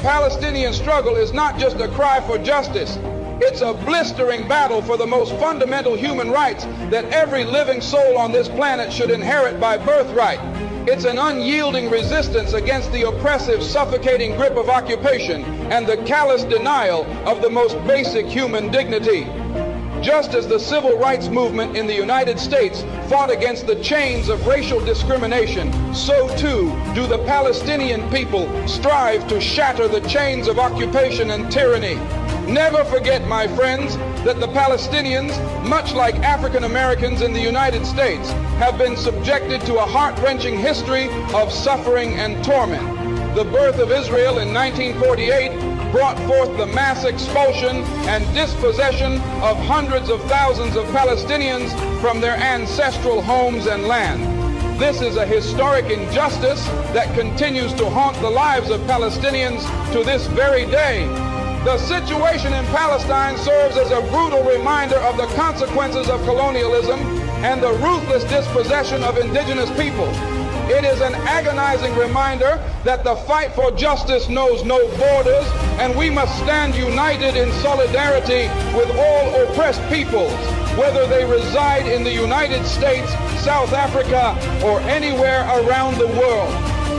Palestinian struggle is not just a cry for justice. It's a blistering battle for the most fundamental human rights that every living soul on this planet should inherit by birthright. It's an unyielding resistance against the oppressive, suffocating grip of occupation and the callous denial of the most basic human dignity. Just as the civil rights movement in the United States fought against the chains of racial discrimination, so too do the Palestinian people strive to shatter the chains of occupation and tyranny. Never forget, my friends, that the Palestinians, much like African Americans in the United States, have been subjected to a heart-wrenching history of suffering and torment. The birth of Israel in 1948 brought forth the mass expulsion and dispossession of hundreds of thousands of Palestinians from their ancestral homes and land. This is a historic injustice that continues to haunt the lives of Palestinians to this very day. The situation in Palestine serves as a brutal reminder of the consequences of colonialism and the ruthless dispossession of indigenous people. It is an agonizing reminder that the fight for justice knows no borders, and we must stand united in solidarity with all oppressed peoples, whether they reside in the United States, South Africa, or anywhere around the world.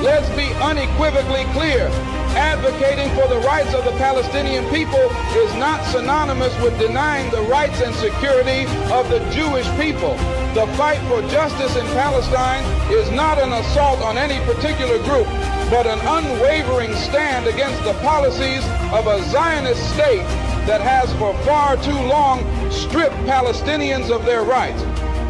Let's be unequivocally clear. Advocating for the rights of the Palestinian people is not synonymous with denying the rights and security of the Jewish people. The fight for justice in Palestine is not an assault on any particular group, but an unwavering stand against the policies of a Zionist state that has for far too long stripped Palestinians of their rights.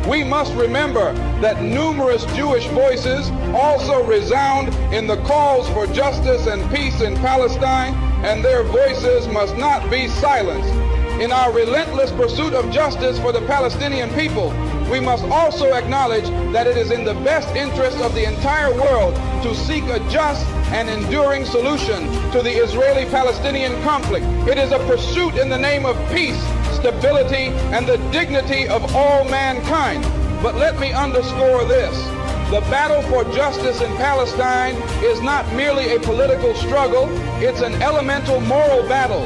We must remember that numerous Jewish voices also resound in the calls for justice and peace in Palestine, and their voices must not be silenced. In our relentless pursuit of justice for the Palestinian people, we must also acknowledge that it is in the best interest of the entire world to seek a just and enduring solution to the Israeli-Palestinian conflict. It is a pursuit in the name of peace, stability, and the dignity of all mankind. But let me underscore this. The battle for justice in Palestine is not merely a political struggle, it's an elemental moral battle.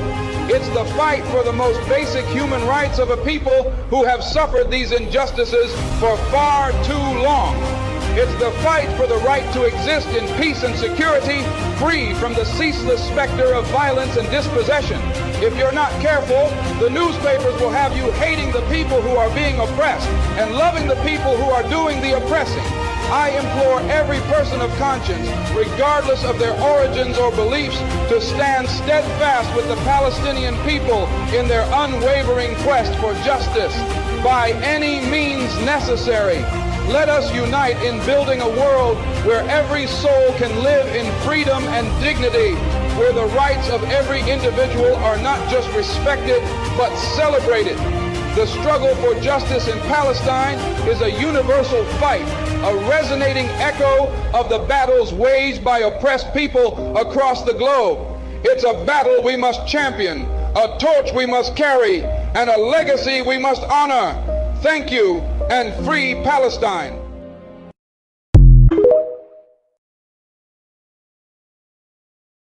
It's the fight for the most basic human rights of a people who have suffered these injustices for far too long. It's the fight for the right to exist in peace and security, free from the ceaseless specter of violence and dispossession. If you're not careful, the newspapers will have you hating the people who are being oppressed and loving the people who are doing the oppressing. I implore every person of conscience, regardless of their origins or beliefs, to stand steadfast with the Palestinian people in their unwavering quest for justice by any means necessary. Let us unite in building a world where every soul can live in freedom and dignity, where the rights of every individual are not just respected, but celebrated. The struggle for justice in Palestine is a universal fight, a resonating echo of the battles waged by oppressed people across the globe. It's a battle we must champion, a torch we must carry, and a legacy we must honor. Thank you, and free Palestine.